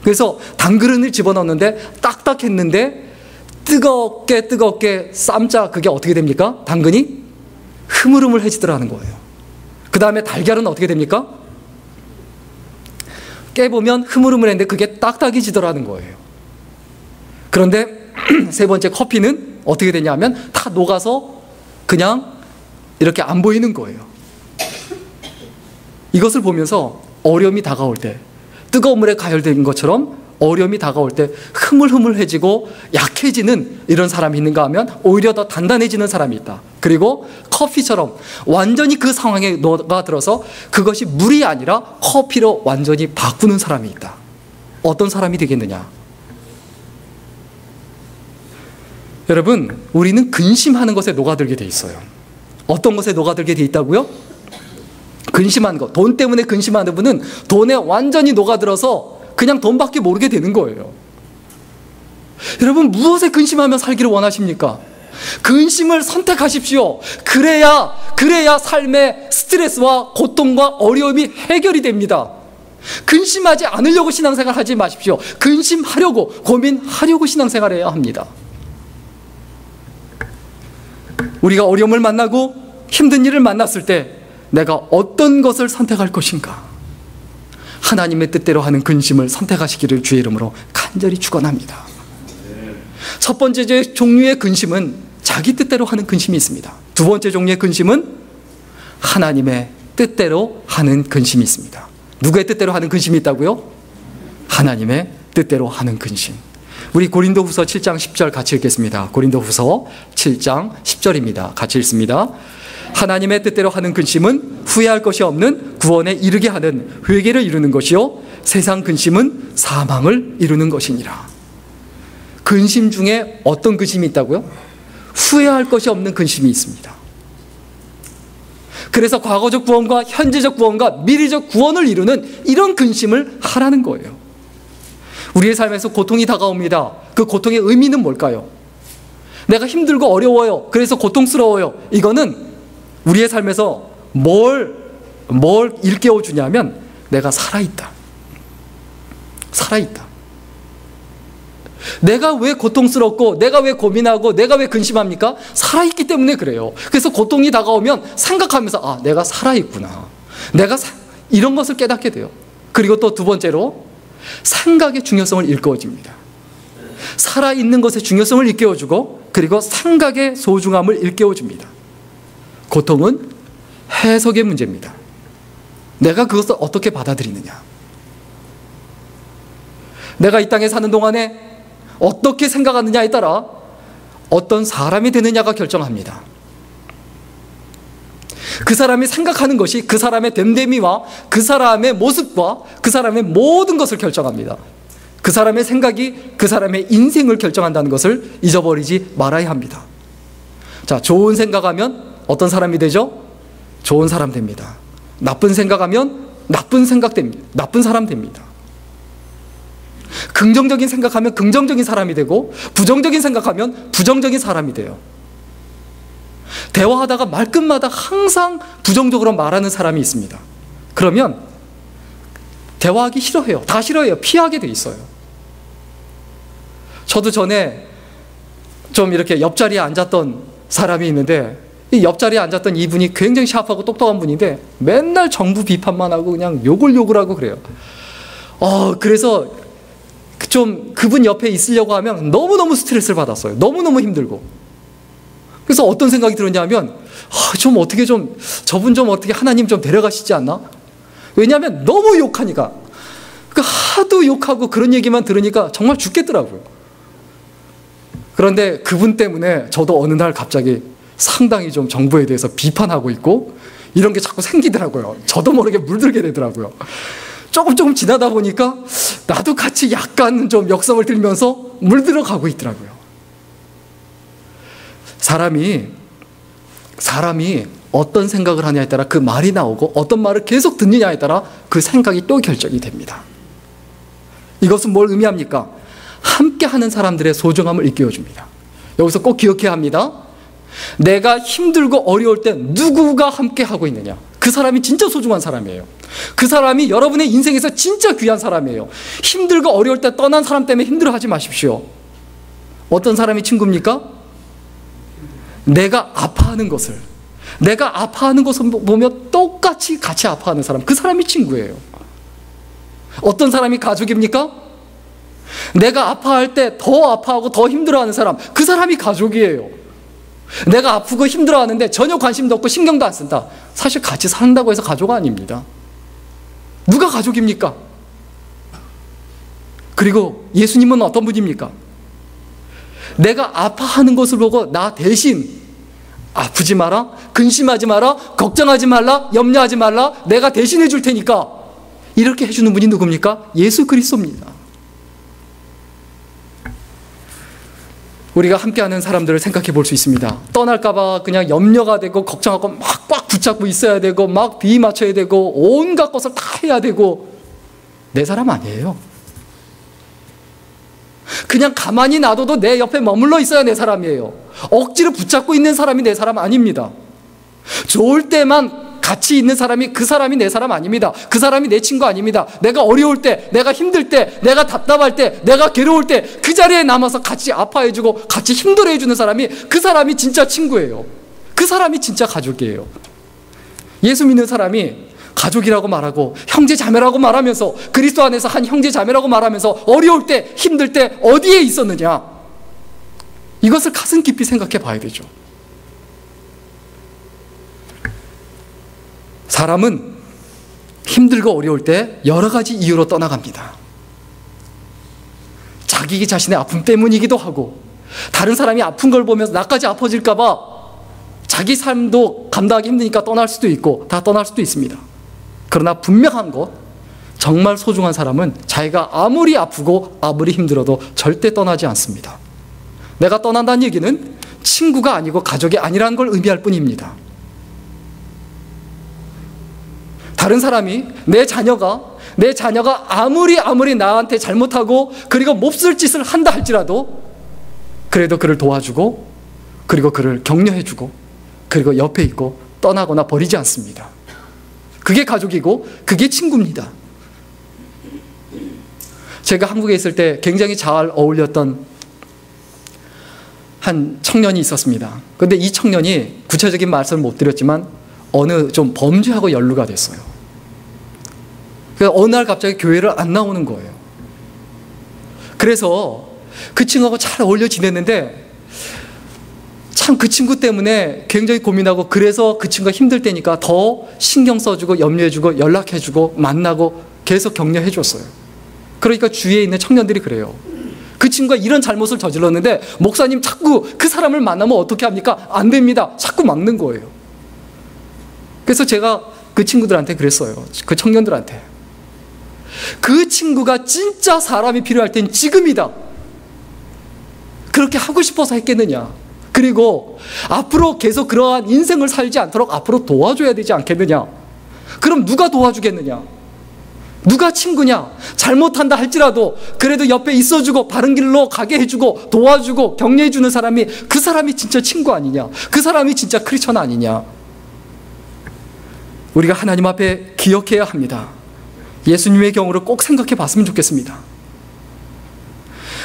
그래서 당근을 집어넣었는데 딱딱했는데 뜨겁게 삶자 그게 어떻게 됩니까? 당근이 흐물흐물해지더라는 거예요. 그 다음에 달걀은 어떻게 됩니까? 깨보면 흐물흐물했는데 그게 딱딱해지더라는 거예요. 그런데 세 번째 커피는 어떻게 되냐 하면 다 녹아서 그냥 이렇게 안 보이는 거예요. 이것을 보면서 어려움이 다가올 때, 뜨거운 물에 가열된 것처럼 어려움이 다가올 때 흐물흐물해지고 약해지는 이런 사람이 있는가 하면 오히려 더 단단해지는 사람이 있다. 그리고 커피처럼 완전히 그 상황에 녹아들어서 그것이 물이 아니라 커피로 완전히 바꾸는 사람이 있다. 어떤 사람이 되겠느냐? 여러분, 우리는 근심하는 것에 녹아들게 돼 있어요. 어떤 것에 녹아들게 돼 있다고요? 근심하는 것. 돈 때문에 근심하는 분은 돈에 완전히 녹아들어서 그냥 돈밖에 모르게 되는 거예요. 여러분, 무엇에 근심하며 살기를 원하십니까? 근심을 선택하십시오. 그래야 삶의 스트레스와 고통과 어려움이 해결이 됩니다. 근심하지 않으려고 신앙생활 하지 마십시오. 근심하려고, 고민하려고 신앙생활 해야 합니다. 우리가 어려움을 만나고 힘든 일을 만났을 때 내가 어떤 것을 선택할 것인가? 하나님의 뜻대로 하는 근심을 선택하시기를 주의 이름으로 간절히 축원합니다. 첫 번째 종류의 근심은 자기 뜻대로 하는 근심이 있습니다. 두 번째 종류의 근심은 하나님의 뜻대로 하는 근심이 있습니다. 누구의 뜻대로 하는 근심이 있다고요? 하나님의 뜻대로 하는 근심. 우리 고린도후서 7장 10절 같이 읽겠습니다. 고린도후서 7장 10절입니다. 같이 읽습니다. 하나님의 뜻대로 하는 근심은 후회할 것이 없는 구원에 이르게 하는 회개를 이루는 것이요 세상 근심은 사망을 이루는 것이니라. 근심 중에 어떤 근심이 있다고요? 후회할 것이 없는 근심이 있습니다. 그래서 과거적 구원과 현재적 구원과 미래적 구원을 이루는 이런 근심을 하라는 거예요. 우리의 삶에서 고통이 다가옵니다. 그 고통의 의미는 뭘까요? 내가 힘들고 어려워요. 그래서 고통스러워요. 이거는 우리의 삶에서 뭘 일깨워 주냐면 내가 살아있다. 살아있다. 내가 왜 고통스럽고 내가 왜 고민하고 내가 왜 근심합니까? 살아있기 때문에 그래요. 그래서 고통이 다가오면 생각하면서 내가 살아있구나. 이런 것을 깨닫게 돼요. 그리고 또 두 번째로 생각의 중요성을 일깨워줍니다. 살아있는 것의 중요성을 일깨워주고 그리고 생각의 소중함을 일깨워줍니다. 고통은 해석의 문제입니다. 내가 그것을 어떻게 받아들이느냐. 내가 이 땅에 사는 동안에 어떻게 생각하느냐에 따라 어떤 사람이 되느냐가 결정합니다. 그 사람이 생각하는 것이 그 사람의 됨됨이와 그 사람의 모습과 그 사람의 모든 것을 결정합니다. 그 사람의 생각이 그 사람의 인생을 결정한다는 것을 잊어버리지 말아야 합니다. 자, 좋은 생각하면 어떤 사람이 되죠? 좋은 사람 됩니다. 나쁜 생각하면 나쁜 사람 됩니다. 긍정적인 생각하면 긍정적인 사람이 되고 부정적인 생각하면 부정적인 사람이 돼요. 대화하다가 말끝마다 항상 부정적으로 말하는 사람이 있습니다. 그러면 대화하기 싫어해요. 다 싫어해요. 피하게 돼 있어요. 저도 전에 좀 이렇게 옆자리에 앉았던 사람이 있는데 이 옆자리에 앉았던 이분이 굉장히 샤프하고 똑똑한 분인데 맨날 정부 비판만 하고 그냥 욕을 하고 그래요. 그래서 좀 그분 옆에 있으려고 하면 너무너무 스트레스를 받았어요. 너무너무 힘들고. 그래서 어떤 생각이 들었냐면 좀 어떻게 좀 저분 좀 어떻게 하나님 좀 데려가시지 않나? 왜냐하면 너무 욕하니까. 그러니까 하도 욕하고 그런 얘기만 들으니까 정말 죽겠더라고요. 그런데 그분 때문에 저도 어느 날 갑자기 상당히 좀 정부에 대해서 비판하고 있고 이런 게 자꾸 생기더라고요. 저도 모르게 물들게 되더라고요. 조금 지나다 보니까 나도 같이 약간 좀 역성을 들면서 물들어가고 있더라고요. 사람이 어떤 생각을 하냐에 따라 그 말이 나오고 어떤 말을 계속 듣느냐에 따라 그 생각이 또 결정이 됩니다. 이것은 뭘 의미합니까? 함께하는 사람들의 소중함을 일깨워줍니다. 여기서 꼭 기억해야 합니다. 내가 힘들고 어려울 때 누구가 함께하고 있느냐, 그 사람이 진짜 소중한 사람이에요. 그 사람이 여러분의 인생에서 진짜 귀한 사람이에요. 힘들고 어려울 때 떠난 사람 때문에 힘들어하지 마십시오. 어떤 사람이 친구입니까? 내가 아파하는 것을 보며 똑같이 같이 아파하는 사람, 그 사람이 친구예요. 어떤 사람이 가족입니까? 내가 아파할 때 더 아파하고 더 힘들어하는 사람, 그 사람이 가족이에요. 내가 아프고 힘들어하는데 전혀 관심도 없고 신경도 안 쓴다. 사실 같이 산다고 해서 가족 아닙니다. 누가 가족입니까? 그리고 예수님은 어떤 분입니까? 내가 아파하는 것을 보고 나 대신 아프지 마라, 근심하지 마라, 걱정하지 말라, 염려하지 말라, 내가 대신해 줄 테니까, 이렇게 해주는 분이 누굽니까? 예수 그리스도입니다. 우리가 함께하는 사람들을 생각해 볼 수 있습니다. 떠날까 봐 그냥 염려가 되고 걱정하고 막 꽉 붙잡고 있어야 되고 막 비위 맞춰야 되고 온갖 것을 다 해야 되고, 내 사람 아니에요. 그냥 가만히 놔둬도 내 옆에 머물러 있어야 내 사람이에요. 억지로 붙잡고 있는 사람이 내 사람 아닙니다. 좋을 때만 같이 있는 사람이 그 사람이 내 사람 아닙니다. 그 사람이 내 친구 아닙니다. 내가 어려울 때, 내가 힘들 때, 내가 답답할 때, 내가 괴로울 때 그 자리에 남아서 같이 아파해주고 같이 힘들어해주는 사람이, 그 사람이 진짜 친구예요. 그 사람이 진짜 가족이에요. 예수 믿는 사람이 가족이라고 말하고 형제 자매라고 말하면서, 그리스도 안에서 한 형제 자매라고 말하면서 어려울 때, 힘들 때 어디에 있었느냐, 이것을 가슴 깊이 생각해 봐야 되죠. 사람은 힘들고 어려울 때 여러 가지 이유로 떠나갑니다. 자기 자신의 아픔 때문이기도 하고, 다른 사람이 아픈 걸 보면서 나까지 아파질까 봐 자기 삶도 감당하기 힘드니까 떠날 수도 있고, 다 떠날 수도 있습니다. 그러나 분명한 것, 정말 소중한 사람은 자기가 아무리 아프고 아무리 힘들어도 절대 떠나지 않습니다. 내가 떠난다는 얘기는 친구가 아니고 가족이 아니라는 걸 의미할 뿐입니다. 다른 사람이, 내 자녀가 아무리 나한테 잘못하고 그리고 몹쓸 짓을 한다 할지라도 그래도 그를 도와주고, 그리고 그를 격려해주고, 그리고 옆에 있고 떠나거나 버리지 않습니다. 그게 가족이고 그게 친구입니다. 제가 한국에 있을 때 굉장히 잘 어울렸던 한 청년이 있었습니다. 그런데 이 청년이, 구체적인 말씀을 못 드렸지만 어느 좀 범죄하고 연루가 됐어요. 그래서 어느 날 갑자기 교회를 안 나오는 거예요. 그래서 그 친구하고 잘 어울려 지냈는데 참 그 친구 때문에 굉장히 고민하고, 그래서 그 친구가 힘들 때니까 더 신경 써주고 염려해주고 연락해주고 만나고 계속 격려해줬어요. 그러니까 주위에 있는 청년들이 그래요. 그 친구가 이런 잘못을 저질렀는데 목사님 자꾸 그 사람을 만나면 어떻게 합니까? 안 됩니다. 자꾸 막는 거예요. 그래서 제가 그 친구들한테 그랬어요. 그 청년들한테, 그 친구가 진짜 사람이 필요할 땐 지금이다. 그렇게 하고 싶어서 했겠느냐. 그리고 앞으로 계속 그러한 인생을 살지 않도록 앞으로 도와줘야 되지 않겠느냐. 그럼 누가 도와주겠느냐? 누가 친구냐? 잘못한다 할지라도 그래도 옆에 있어주고 바른 길로 가게 해주고 도와주고 격려해주는 사람이, 그 사람이 진짜 친구 아니냐? 그 사람이 진짜 크리스천 아니냐? 우리가 하나님 앞에 기억해야 합니다. 예수님의 경우를 꼭 생각해 봤으면 좋겠습니다.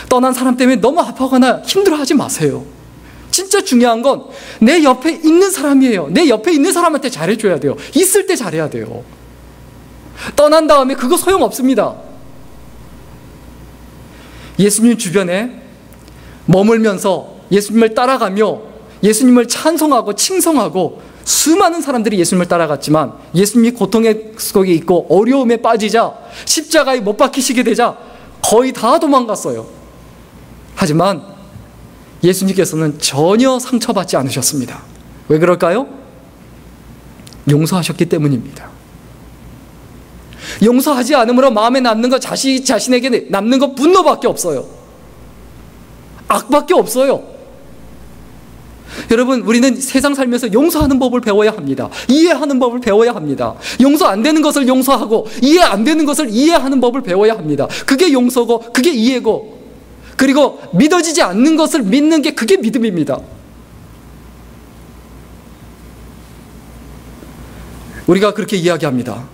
떠난 사람 때문에 너무 아파하거나 힘들어하지 마세요. 진짜 중요한 건 내 옆에 있는 사람이에요. 내 옆에 있는 사람한테 잘해줘야 돼요. 있을 때 잘해야 돼요. 떠난 다음에 그거 소용없습니다. 예수님 주변에 머물면서 예수님을 따라가며 예수님을 찬송하고 칭송하고 수많은 사람들이 예수님을 따라갔지만 예수님이 고통의 속에 있고 어려움에 빠지자 십자가에 못 박히시게 되자 거의 다 도망갔어요. 하지만 예수님께서는 전혀 상처받지 않으셨습니다. 왜 그럴까요? 용서하셨기 때문입니다. 용서하지 않으므로 마음에 남는 것, 자신에게 남는 것 분노밖에 없어요. 악밖에 없어요. 여러분, 우리는 세상 살면서 용서하는 법을 배워야 합니다. 이해하는 법을 배워야 합니다. 용서 안 되는 것을 용서하고 이해 안 되는 것을 이해하는 법을 배워야 합니다. 그게 용서고 그게 이해고, 그리고 믿어지지 않는 것을 믿는 게 그게 믿음입니다. 우리가 그렇게 이야기합니다.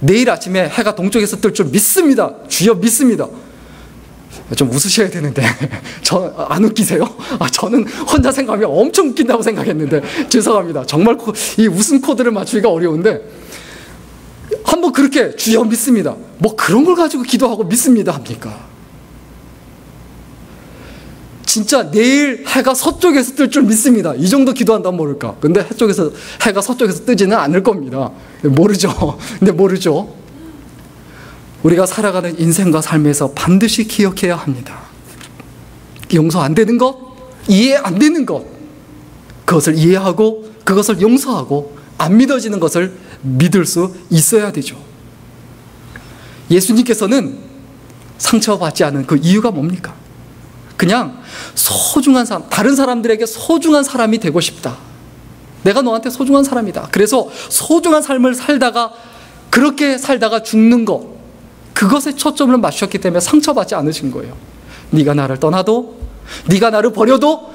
내일 아침에 해가 동쪽에서 뜰 줄 믿습니다. 주여 믿습니다. 좀 웃으셔야 되는데 저 안 웃기세요? 저는 혼자 생각하면 엄청 웃긴다고 생각했는데 죄송합니다. 정말 이 웃음 코드를 맞추기가 어려운데, 한번 그렇게 주여 믿습니다. 뭐 그런 걸 가지고 기도하고 믿습니다 합니까? 진짜 내일 해가 서쪽에서 뜰 줄 믿습니다. 이 정도 기도한다면 모를까? 근데 해가 서쪽에서 뜨지는 않을 겁니다. 모르죠. 근데 모르죠. 우리가 살아가는 인생과 삶에서 반드시 기억해야 합니다. 용서 안 되는 것, 이해 안 되는 것, 그것을 이해하고 그것을 용서하고 안 믿어지는 것을 믿을 수 있어야 되죠. 예수님께서는 상처받지 않은 그 이유가 뭡니까? 그냥 소중한 사람, 다른 사람들에게 소중한 사람이 되고 싶다. 내가 너한테 소중한 사람이다. 그래서 소중한 삶을 살다가, 그렇게 살다가 죽는 것, 그것에 초점을 맞추셨기 때문에 상처받지 않으신 거예요. 네가 나를 떠나도, 네가 나를 버려도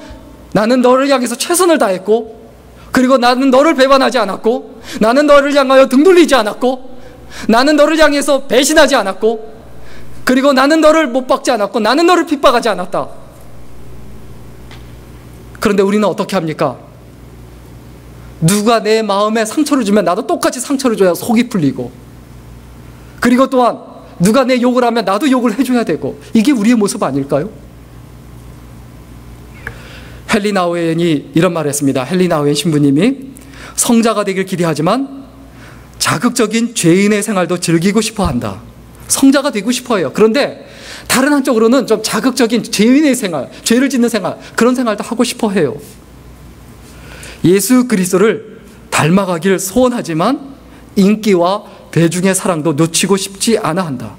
나는 너를 향해서 최선을 다했고, 그리고 나는 너를 배반하지 않았고, 나는 너를 향하여 등 돌리지 않았고, 나는 너를 향해서 배신하지 않았고, 그리고 나는 너를 못 박지 않았고, 나는 너를 핍박하지 않았다. 그런데 우리는 어떻게 합니까? 누가 내 마음에 상처를 주면 나도 똑같이 상처를 줘야 속이 풀리고, 그리고 또한 누가 내 욕을 하면 나도 욕을 해줘야 되고, 이게 우리의 모습 아닐까요? 헨리 나우엔이 이런 말을 했습니다. 헨리 나우엔 신부님이 성자가 되길 기대하지만 자극적인 죄인의 생활도 즐기고 싶어 한다. 성자가 되고 싶어 해요. 그런데 다른 한쪽으로는 좀 자극적인 죄인의 생활, 죄를 짓는 생활, 그런 생활도 하고 싶어 해요. 예수 그리스도를 닮아가길 소원하지만 인기와 대중의 사랑도 놓치고 싶지 않아 한다.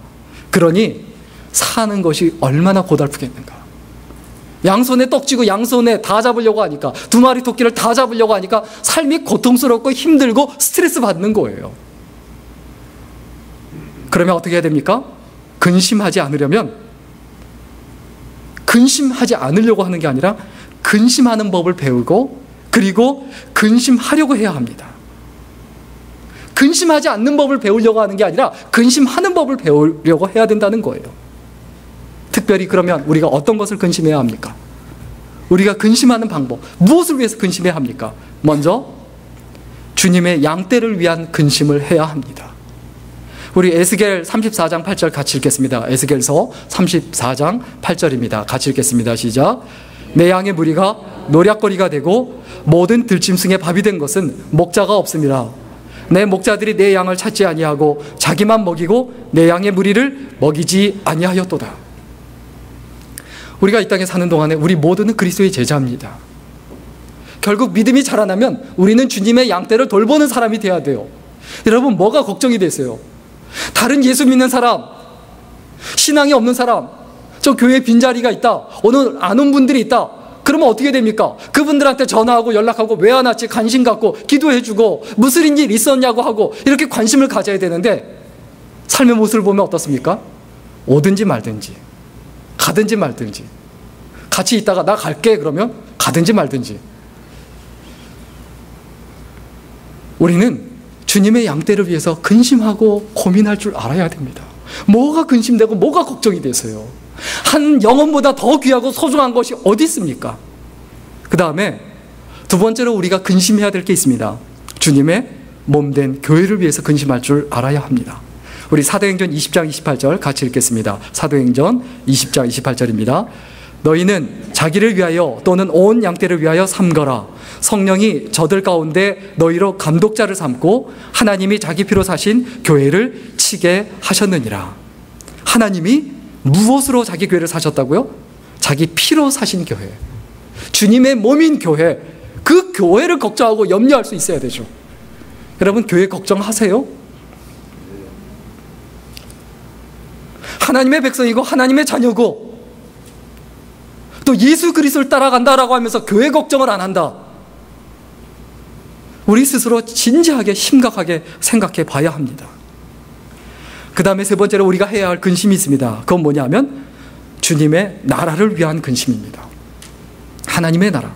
그러니 사는 것이 얼마나 고달프겠는가. 양손에 떡 쥐고 양손에 다 잡으려고 하니까, 두 마리 토끼를 다 잡으려고 하니까 삶이 고통스럽고 힘들고 스트레스 받는 거예요. 그러면 어떻게 해야 됩니까? 근심하지 않으려면, 근심하지 않으려고 하는 게 아니라 근심하는 법을 배우고, 그리고 근심하려고 해야 합니다. 근심하지 않는 법을 배우려고 하는 게 아니라 근심하는 법을 배우려고 해야 된다는 거예요. 특별히 그러면 우리가 어떤 것을 근심해야 합니까? 우리가 근심하는 방법, 무엇을 위해서 근심해야 합니까? 먼저 주님의 양떼를 위한 근심을 해야 합니다. 우리 에스겔 34장 8절 같이 읽겠습니다. 에스겔서 34장 8절입니다. 같이 읽겠습니다. 시작. 내 양의 무리가 노략거리가 되고 모든 들짐승의 밥이 된 것은 목자가 없음이라. 내 목자들이 내 양을 찾지 아니하고 자기만 먹이고 내 양의 무리를 먹이지 아니하였도다. 우리가 이 땅에 사는 동안에 우리 모두는 그리스도의 제자입니다. 결국 믿음이 자라나면 우리는 주님의 양떼를 돌보는 사람이 돼야 돼요. 여러분, 뭐가 걱정이 되세요? 다른 예수 믿는 사람, 신앙이 없는 사람, 저 교회에 빈자리가 있다, 오늘 안 온 분들이 있다, 그러면 어떻게 됩니까? 그분들한테 전화하고 연락하고 왜 안 왔지 관심 갖고 기도해주고 무슨 일 있었냐고 하고 이렇게 관심을 가져야 되는데, 삶의 모습을 보면 어떻습니까? 오든지 말든지, 가든지 말든지, 같이 있다가 나 갈게 그러면 가든지 말든지. 우리는 주님의 양떼를 위해서 근심하고 고민할 줄 알아야 됩니다. 뭐가 근심되고 뭐가 걱정이 되세요? 한 영혼보다 더 귀하고 소중한 것이 어디 있습니까? 그 다음에 두 번째로 우리가 근심해야 될 게 있습니다. 주님의 몸된 교회를 위해서 근심할 줄 알아야 합니다. 우리 사도행전 20장 28절 같이 읽겠습니다. 사도행전 20장 28절입니다. 너희는 자기를 위하여 또는 온 양떼를 위하여 삼거라. 성령이 저들 가운데 너희로 감독자를 삼고 하나님이 자기 피로 사신 교회를 치게 하셨느니라. 하나님이 무엇으로 자기 교회를 사셨다고요? 자기 피로 사신 교회, 주님의 몸인 교회, 그 교회를 걱정하고 염려할 수 있어야 되죠. 여러분, 교회 걱정하세요? 하나님의 백성이고 하나님의 자녀고 또 예수 그리스도를 따라간다라고 하면서 교회 걱정을 안 한다. 우리 스스로 진지하게 심각하게 생각해 봐야 합니다. 그 다음에 세 번째로 우리가 해야 할 근심이 있습니다. 그건 뭐냐면 주님의 나라를 위한 근심입니다. 하나님의 나라.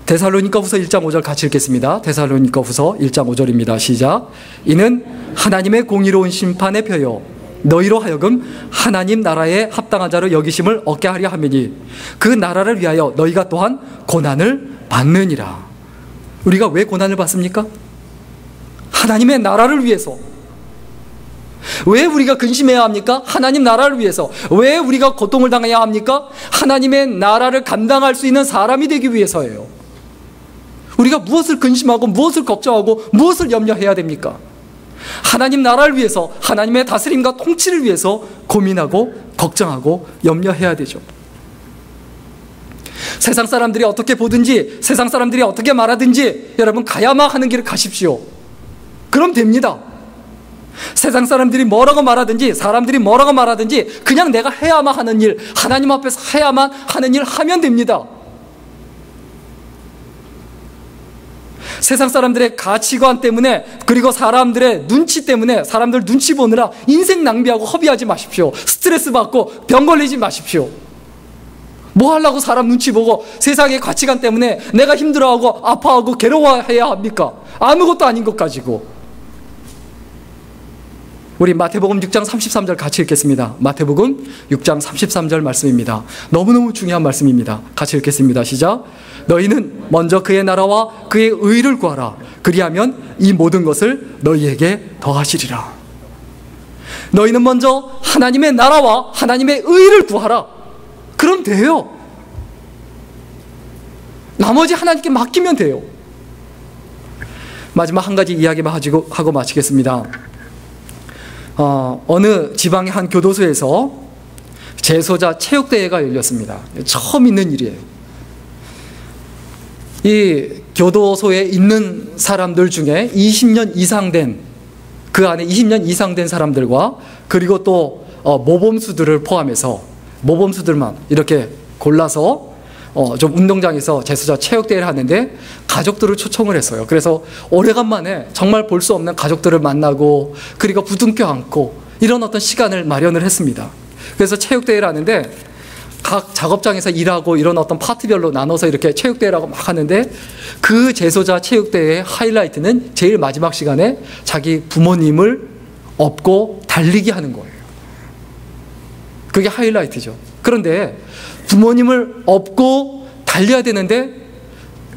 데살로니가후서 1장 5절 같이 읽겠습니다. 데살로니가후서 1장 5절입니다. 시작. 이는 하나님의 공의로운 심판의 표요 너희로 하여금 하나님 나라에 합당한 자로 여기심을 얻게 하려 함이니 그 나라를 위하여 너희가 또한 고난을 받느니라. 우리가 왜 고난을 받습니까? 하나님의 나라를 위해서. 왜 우리가 근심해야 합니까? 하나님 나라를 위해서. 왜 우리가 고통을 당해야 합니까? 하나님의 나라를 감당할 수 있는 사람이 되기 위해서예요. 우리가 무엇을 근심하고 무엇을 걱정하고 무엇을 염려해야 됩니까? 하나님 나라를 위해서, 하나님의 다스림과 통치를 위해서 고민하고 걱정하고 염려해야 되죠. 세상 사람들이 어떻게 보든지, 세상 사람들이 어떻게 말하든지 여러분 가야만 하는 길을 가십시오. 그럼 됩니다. 세상 사람들이 뭐라고 말하든지, 사람들이 뭐라고 말하든지 그냥 내가 해야만 하는 일, 하나님 앞에서 해야만 하는 일 하면 됩니다. 세상 사람들의 가치관 때문에, 그리고 사람들의 눈치 때문에, 사람들 눈치 보느라 인생 낭비하고 허비하지 마십시오. 스트레스 받고 병 걸리지 마십시오. 뭐 하려고 사람 눈치 보고 세상의 가치관 때문에 내가 힘들어하고 아파하고 괴로워해야 합니까? 아무것도 아닌 것 가지고. 우리 마태복음 6장 33절 같이 읽겠습니다. 마태복음 6장 33절 말씀입니다. 너무너무 중요한 말씀입니다. 같이 읽겠습니다. 시작. 너희는 먼저 그의 나라와 그의 의를 구하라. 그리하면 이 모든 것을 너희에게 더하시리라. 너희는 먼저 하나님의 나라와 하나님의 의를 구하라. 그럼 돼요. 나머지 하나님께 맡기면 돼요. 마지막 한 가지 이야기만 하고 마치겠습니다. 어느 지방의 한 교도소에서 재소자 체육대회가 열렸습니다. 처음 있는 일이에요. 이 교도소에 있는 사람들 중에 20년 이상 된, 그 안에 20년 이상 된 사람들과 그리고 또 모범수들을 포함해서 모범수들만 이렇게 골라서 좀 운동장에서 재소자 체육대회를 하는데 가족들을 초청을 했어요. 그래서 오래간만에 정말 볼 수 없는 가족들을 만나고 그리고 부둥켜 안고 이런 어떤 시간을 마련을 했습니다. 그래서 체육대회를 하는데 각 작업장에서 일하고 이런 어떤 파트별로 나눠서 이렇게 체육대회라고 막 하는데 그 재소자 체육대회의 하이라이트는 제일 마지막 시간에 자기 부모님을 업고 달리기 하는 거예요. 그게 하이라이트죠. 그런데 부모님을 업고 달려야 되는데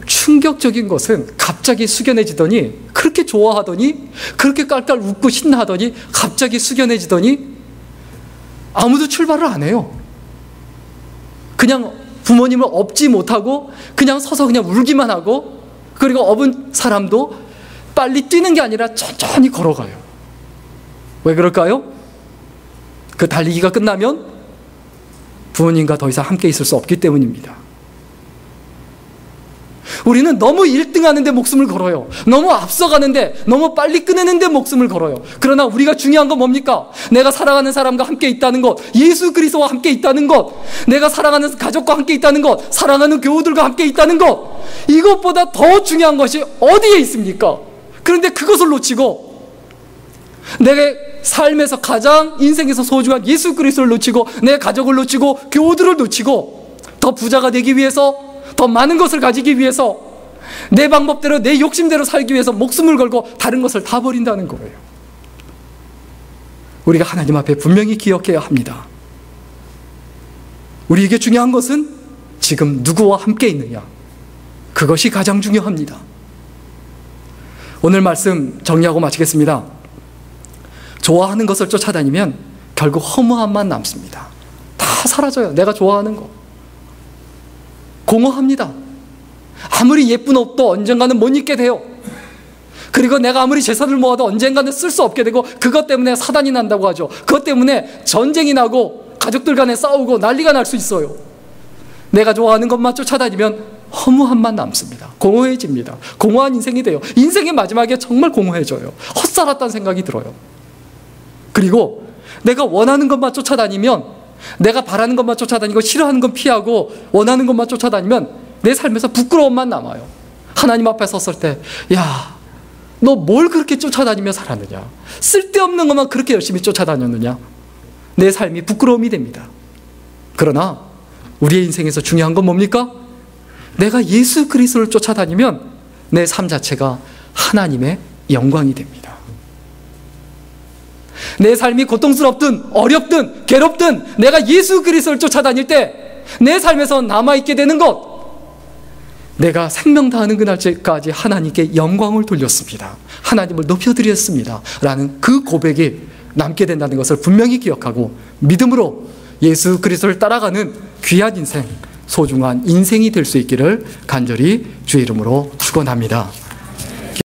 충격적인 것은 갑자기 숙연해지더니, 그렇게 좋아하더니, 그렇게 깔깔 웃고 신나하더니 갑자기 숙연해지더니 아무도 출발을 안 해요. 그냥 부모님을 업지 못하고 그냥 서서 그냥 울기만 하고, 그리고 업은 사람도 빨리 뛰는 게 아니라 천천히 걸어가요. 왜 그럴까요? 그 달리기가 끝나면 부모님과 더 이상 함께 있을 수 없기 때문입니다. 우리는 너무 1등 하는데 목숨을 걸어요. 너무 앞서가는데, 너무 빨리 끝내는데 목숨을 걸어요. 그러나 우리가 중요한 건 뭡니까? 내가 사랑하는 사람과 함께 있다는 것, 예수 그리스도와 함께 있다는 것, 내가 사랑하는 가족과 함께 있다는 것, 사랑하는 교우들과 함께 있다는 것, 이것보다 더 중요한 것이 어디에 있습니까? 그런데 그것을 놓치고, 내게 삶에서 가장 인생에서 소중한 예수 그리스도를 놓치고, 내 가족을 놓치고, 교우들을 놓치고, 더 부자가 되기 위해서, 더 많은 것을 가지기 위해서, 내 방법대로 내 욕심대로 살기 위해서 목숨을 걸고 다른 것을 다 버린다는 거예요. 우리가 하나님 앞에 분명히 기억해야 합니다. 우리에게 중요한 것은 지금 누구와 함께 있느냐, 그것이 가장 중요합니다. 오늘 말씀 정리하고 마치겠습니다. 좋아하는 것을 쫓아다니면 결국 허무함만 남습니다. 다 사라져요. 내가 좋아하는 것. 공허합니다. 아무리 예쁜 옷도 언젠가는 못 입게 돼요. 그리고 내가 아무리 재산을 모아도 언젠가는 쓸 수 없게 되고, 그것 때문에 사단이 난다고 하죠. 그것 때문에 전쟁이 나고 가족들 간에 싸우고 난리가 날 수 있어요. 내가 좋아하는 것만 쫓아다니면 허무함만 남습니다. 공허해집니다. 공허한 인생이 돼요. 인생의 마지막에 정말 공허해져요. 헛살았다는 생각이 들어요. 그리고 내가 원하는 것만 쫓아다니면, 내가 바라는 것만 쫓아다니고 싫어하는 건 피하고 원하는 것만 쫓아다니면 내 삶에서 부끄러움만 남아요. 하나님 앞에 섰을 때, 야, 너 뭘 그렇게 쫓아다니며 살았느냐? 쓸데없는 것만 그렇게 열심히 쫓아다녔느냐? 내 삶이 부끄러움이 됩니다. 그러나 우리의 인생에서 중요한 건 뭡니까? 내가 예수 그리스도를 쫓아다니면 내 삶 자체가 하나님의 영광이 됩니다. 내 삶이 고통스럽든 어렵든 괴롭든 내가 예수 그리스도를 쫓아다닐 때 내 삶에서 남아있게 되는 것, 내가 생명 다하는 그날까지 하나님께 영광을 돌렸습니다. 하나님을 높여드렸습니다. 라는 그 고백이 남게 된다는 것을 분명히 기억하고 믿음으로 예수 그리스도를 따라가는 귀한 인생, 소중한 인생이 될 수 있기를 간절히 주의 이름으로 축원합니다.